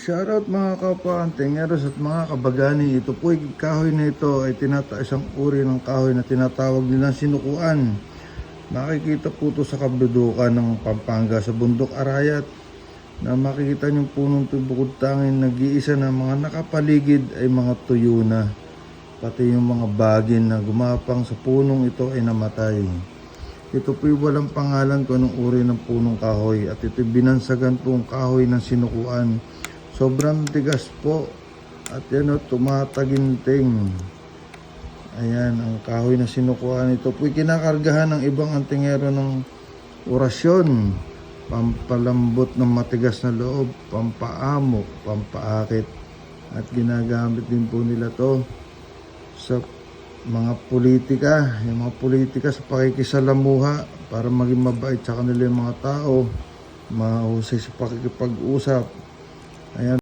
Shoutout mga kapantingeros at mga kabagani. Ito po kahoy na ito ay isang uri ng kahoy na tinatawag nilang sinukuan. Makikita po ito sa kabundukan ng Pampanga sa Bundok Arayat, na makikita nyo punong ito bukod tanging nag-iisa na mga nakapaligid ay mga tuyo na. Pati yung mga bagin na gumapang sa punong ito ay namatay. Ito po'y walang pangalan kung anong uri ng punong kahoy, at ito binansagan pong kahoy ng sinukuan. Sobrang tigas po at yan o, tumataginting. Ayan ang kahoy na sinukuan. Ito po'y kinakargahan ng ibang antingero ng orasyon, pampalambot ng matigas na loob, pampaamok, pampaakit, at ginagamit din po nila to sa mga politika, yung mga politika sa pakikisalamuha para maging mabait sa kanila yung mga tao, mahusay sa pakikipag-usap. Ayan.